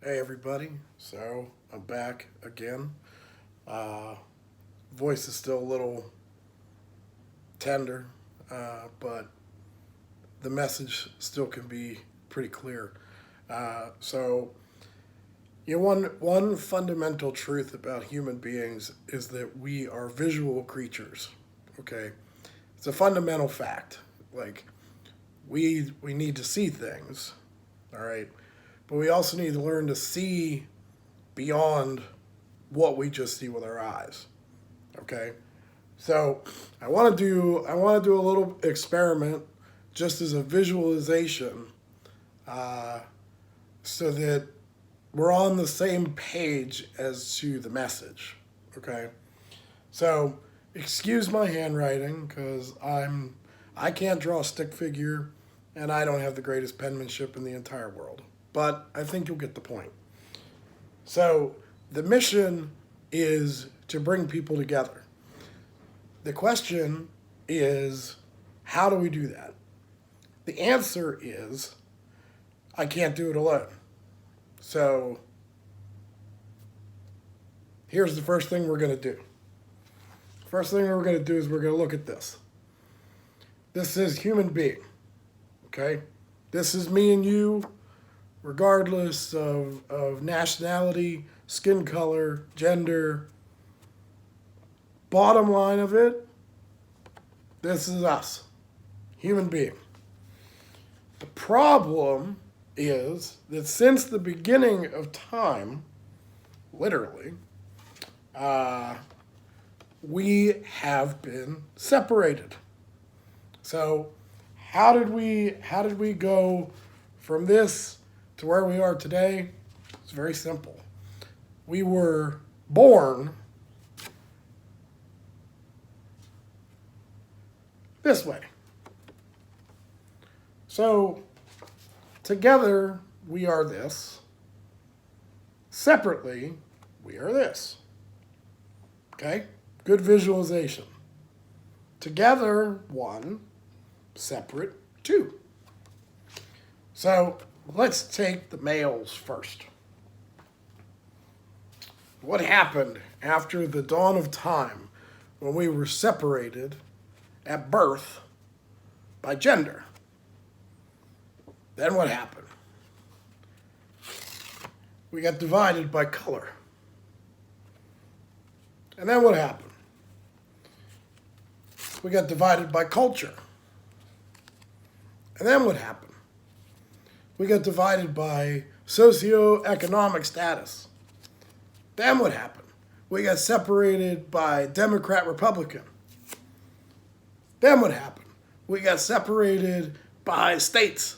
Hey everybody, so I'm back again. Voice is still a little tender, but the message still can be pretty clear. So, one fundamental truth about human beings is that we are visual creatures. Okay, it's a fundamental fact. Like we need to see things, all right, but we also need to learn to see beyond what we just see with our eyes. Okay, so I want to do a little experiment, just as a visualization, uh, so that we're on the same page as to the message. Okay, so excuse my handwriting because I can't draw a stick figure, and I don't have the greatest penmanship in the entire world. But I think you'll get the point. So the mission is to bring people together. The question is, how do we do that? The answer is, I can't do it alone. So here's the first thing we're going to do. First thing we're going to do is we're going to look at this. This is human being, okay? This is me and you, regardless of nationality, skin color, gender. Bottom line of it, this is us, human being. The problem is that since the beginning of time, literally, we have been separated. So how did we go from this to where we are today? It's very simple. We were born this way. So together we are this. Separately, we are this. Okay? Good visualization. Together, one. Separate, two. So let's take the males first. What happened after the dawn of time when we were separated at birth by gender? Then what happened? We got divided by color. And then what happened? We got divided by culture. And then what happened? We got divided by socioeconomic status. Then what happened? We got separated by Democrat, Republican. Then what happened? We got separated by states.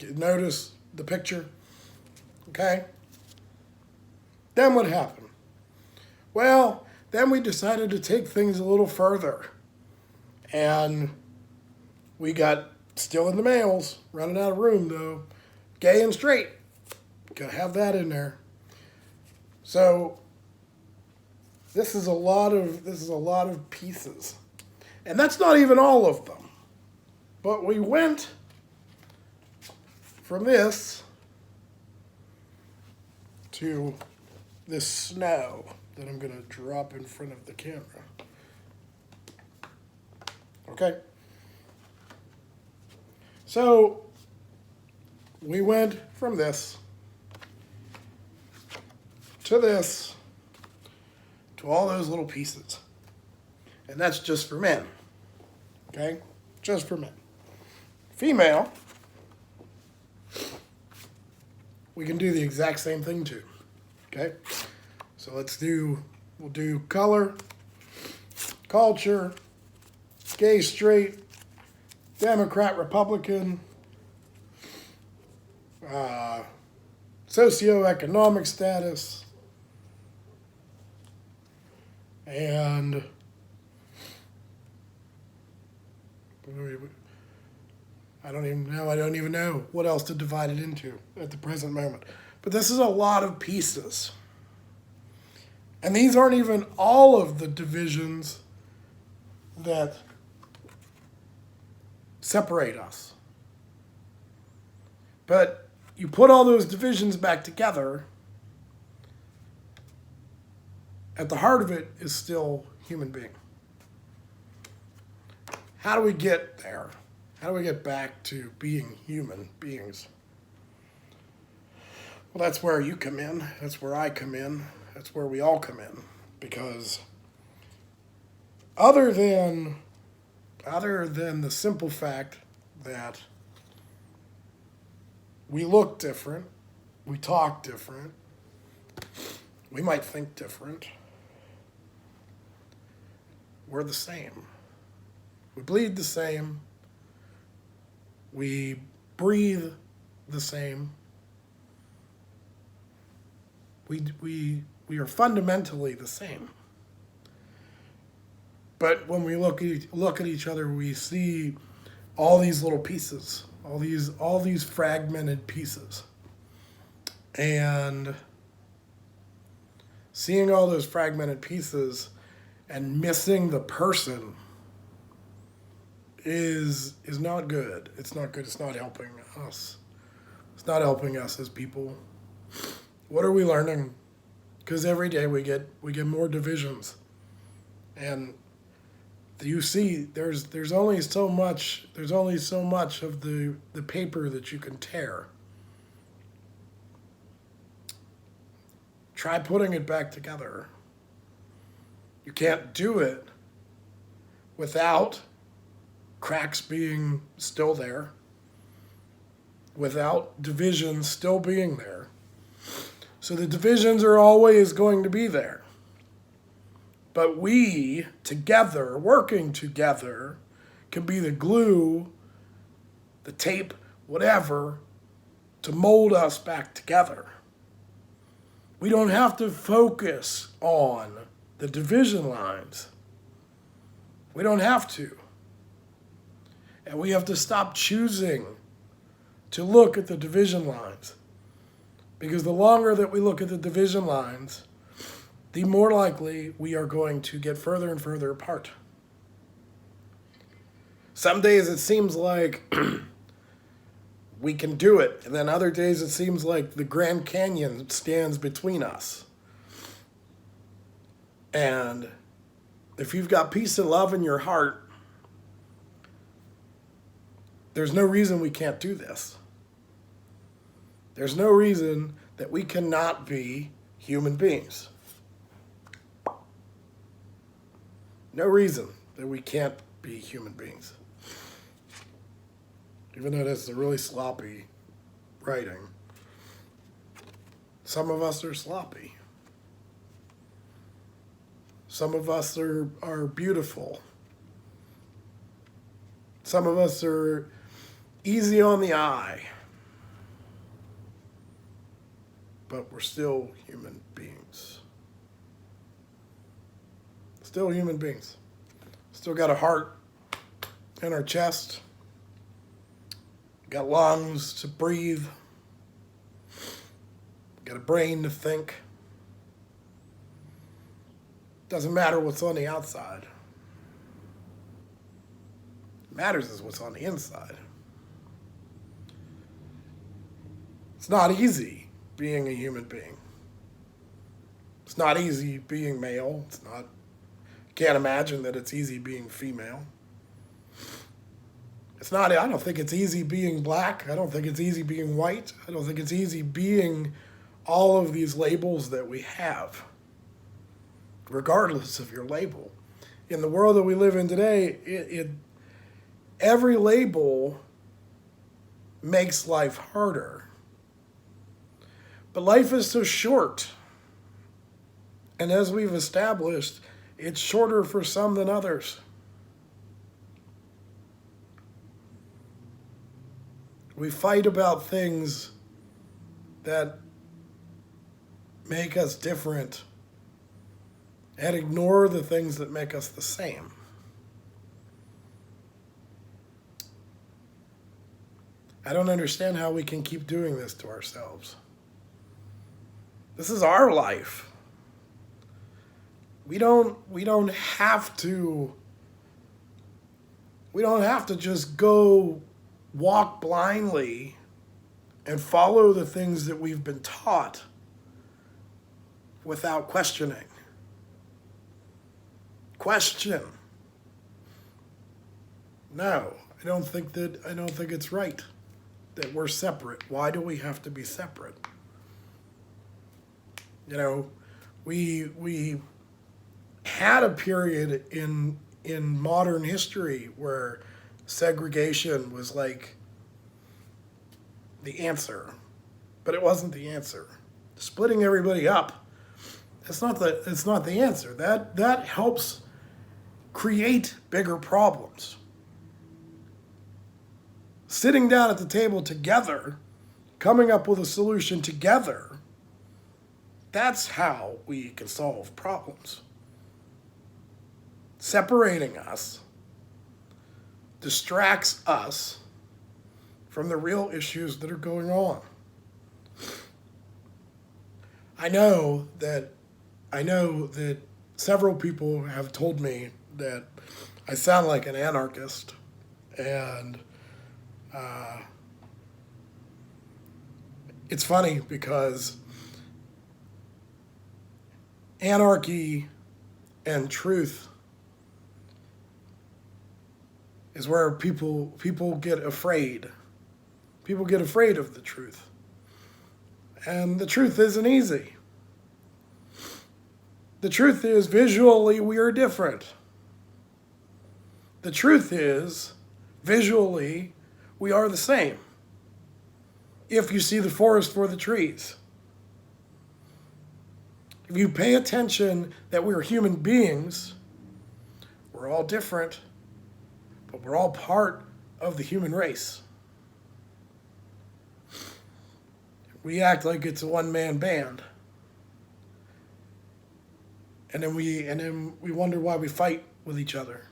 Notice the picture? Okay? Then what happened? Well, then we decided to take things a little further. And we got, still in the males, running out of room though, gay and straight. Gotta have that in there. So this is a lot of pieces. And that's not even all of them. But we went from this to this snow that I'm going to drop in front of the camera. Okay? So we went from this to this to all those little pieces. And that's just for men. Okay? Just for men. Female, we can do the exact same thing too. Okay? So we'll do color, culture, gay, straight, Democrat, Republican, socioeconomic status, and I don't even know what else to divide it into at the present moment. But this is a lot of pieces. And these aren't even all of the divisions that separate us. But you put all those divisions back together, at the heart of it is still human being. How do we get there? How do we get back to being human beings? Well, that's where you come in. That's where I come in. That's where we all come in. Because other than the simple fact that we look different, we talk different, we might think different, we're the same. We bleed the same. We breathe the same. We are fundamentally the same. But when we look at each other, we see all these little pieces, all these fragmented pieces. And seeing all those fragmented pieces and missing the person is not good. It's not good. It's not helping us. It's not helping us as people. What are we learning? Because every day we get more divisions, and you see there's only so much of the paper that you can tear. Try putting it back together. You can't do it without cracks being still there, without divisions still being there. So the divisions are always going to be there. But we, together, working together, can be the glue, the tape, whatever, to mold us back together. We don't have to focus on the division lines. We don't have to. And we have to stop choosing to look at the division lines. Because the longer that we look at the division lines, the more likely we are going to get further and further apart. Some days it seems like we can do it, and then other days it seems like the Grand Canyon stands between us. And if you've got peace and love in your heart, there's no reason we can't do this. There's no reason that we cannot be human beings. No reason that we can't be human beings. Even though that's a really sloppy writing. Some of us are sloppy. Some of us are beautiful. Some of us are easy on the eye. But we're still human beings. Still human beings. Still got a heart in our chest. Got lungs to breathe. Got a brain to think. Doesn't matter what's on the outside. What matters is what's on the inside. It's not easy being a human being. It's not easy being male. Can't imagine that it's easy being female. I don't think it's easy being black. I don't think it's easy being white. I don't think it's easy being all of these labels that we have, regardless of your label. In the world that we live in today, every label makes life harder. But life is so short. And as we've established, it's shorter for some than others. We fight about things that make us different and ignore the things that make us the same. I don't understand how we can keep doing this to ourselves. This is our life. We don't have to just go walk blindly and follow the things that we've been taught without questioning. Question. No, I don't think it's right that we're separate. Why do we have to be separate? You know, we had a period in modern history where segregation was like the answer, but it wasn't the answer. Splitting everybody up, it's not the answer. That helps create bigger problems. Sitting down at the table together, coming up with a solution together, that's how we can solve problems. Separating us distracts us from the real issues that are going on. I know that several people have told me that I sound like an anarchist, and it's funny because anarchy and truth is where people get afraid. People get afraid of the truth. And the truth isn't easy. The truth is, visually, we are different. The truth is, visually, we are the same. If you see the forest for the trees. If you pay attention that we're human beings, we're all different, but we're all part of the human race. We act like it's a one-man band. And then we wonder why we fight with each other.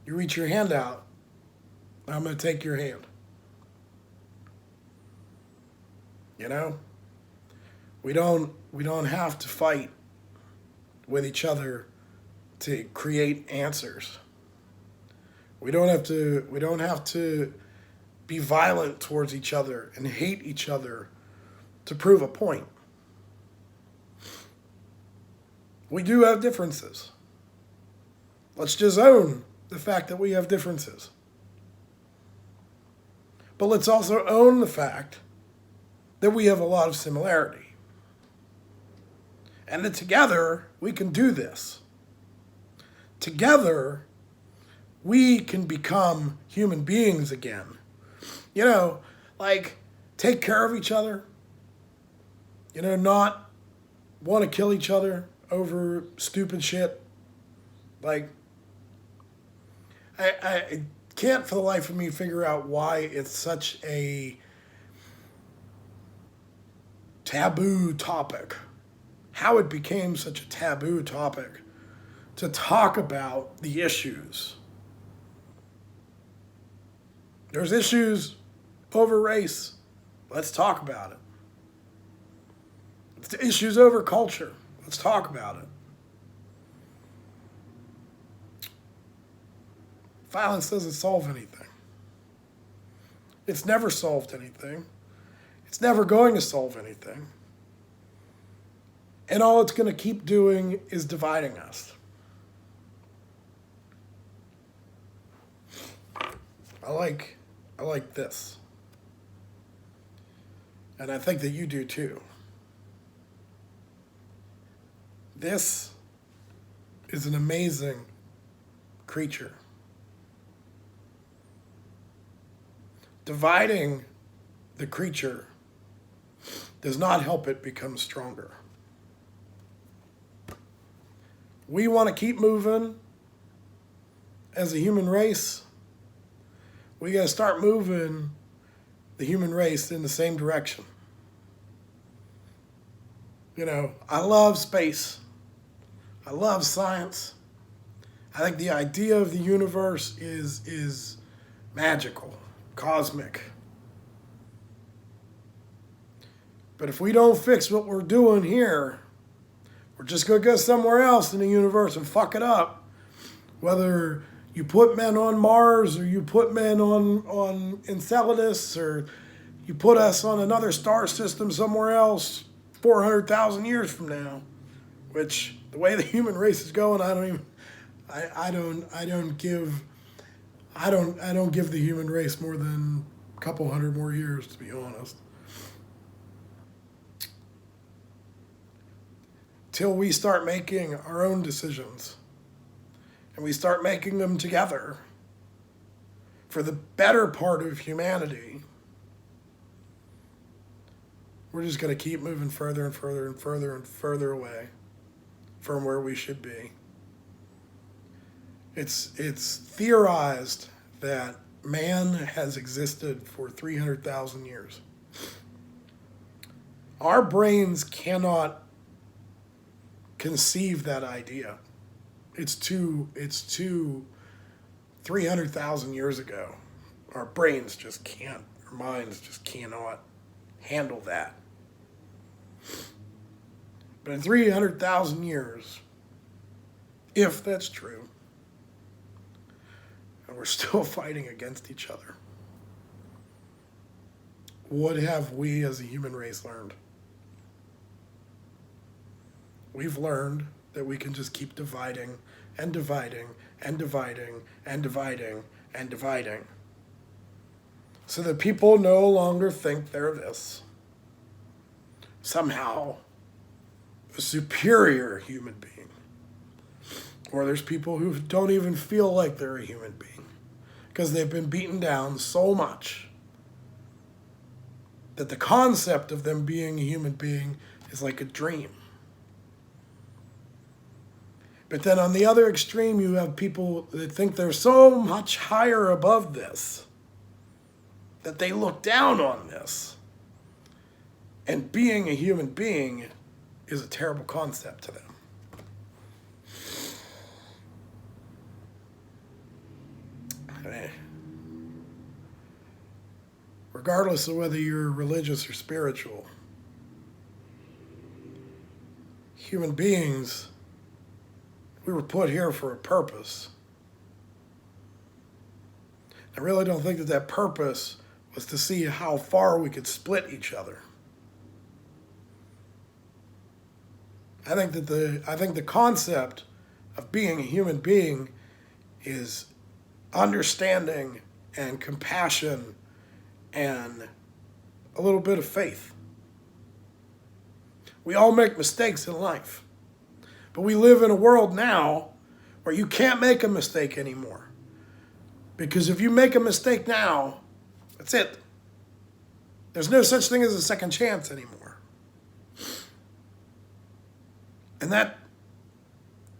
You reach your hand out, I'm going to take your hand. You know? We don't have to fight with each other to create answers. We don't have to be violent towards each other and hate each other to prove a point. We do have differences. Let's just own the fact that we have differences. But let's also own the fact that we have a lot of similarity. And that together we can do this. Together we can become human beings again. You know, like take care of each other. You know, not want to kill each other over stupid shit. Like, I can't for the life of me figure out why it's such a taboo topic. How it became such a taboo topic to talk about the issues. There's issues over race. Let's talk about it. There's issues over culture. Let's talk about it. Violence doesn't solve anything. It's never solved anything. It's never going to solve anything. And all it's going to keep doing is dividing us. I like this. And I think that you do too. This is an amazing creature. Dividing the creature does not help it become stronger. We want to keep moving as a human race. We got to start moving the human race in the same direction. You know, I love space. I love science. I think the idea of the universe is magical, cosmic. But if we don't fix what we're doing here, we're just going to go somewhere else in the universe and fuck it up. Whether You put men on Mars, or you put men on Enceladus, or you put us on another star system somewhere else 400,000 years from now, which the way the human race is going, I don't give the human race more than a couple hundred more years, to be honest. Till we start making our own decisions, and we start making them together for the better part of humanity, we're just going to keep moving further and further and further and further away from where we should be. It's theorized that man has existed for 300,000 years. Our brains cannot conceive that idea. It's too 300,000 years ago. Our brains just can't, our minds just cannot handle that. But in 300,000 years, if that's true, and we're still fighting against each other, what have we as a human race learned? We've learned that we can just keep dividing and dividing and dividing and dividing and dividing, so that people no longer think they're this. Somehow a superior human being. Or there's people who don't even feel like they're a human being because they've been beaten down so much that the concept of them being a human being is like a dream. But then on the other extreme, you have people that think they're so much higher above this that they look down on this. And being a human being is a terrible concept to them. Regardless of whether you're religious or spiritual, human beings, we were put here for a purpose. I really don't think that purpose was to see how far we could split each other. I think the concept of being a human being is understanding and compassion and a little bit of faith. We all make mistakes in life, but we live in a world now where you can't make a mistake anymore. Because if you make a mistake now, that's it. There's no such thing as a second chance anymore. And that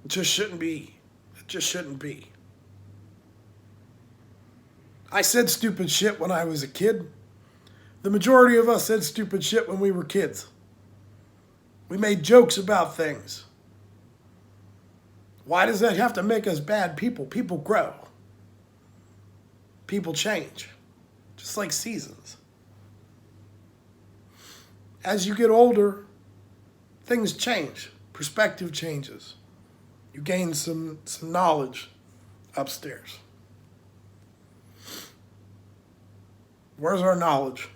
just shouldn't be. It just shouldn't be. I said stupid shit when I was a kid. The majority of us said stupid shit when we were kids. We made jokes about things. Why does that have to make us bad people? People grow. People change. Just like seasons. As you get older, things change. Perspective changes. You gain some knowledge upstairs. Where's our knowledge?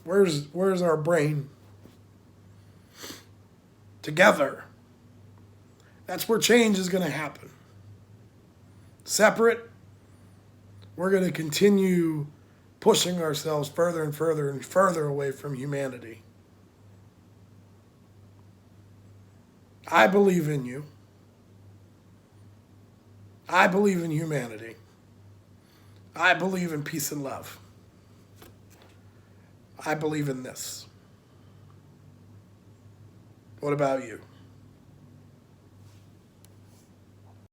Where's our brain? Together. That's where change is going to happen. Separate, we're going to continue pushing ourselves further and further and further away from humanity. I believe in you. I believe in humanity. I believe in peace and love. I believe in this. What about you?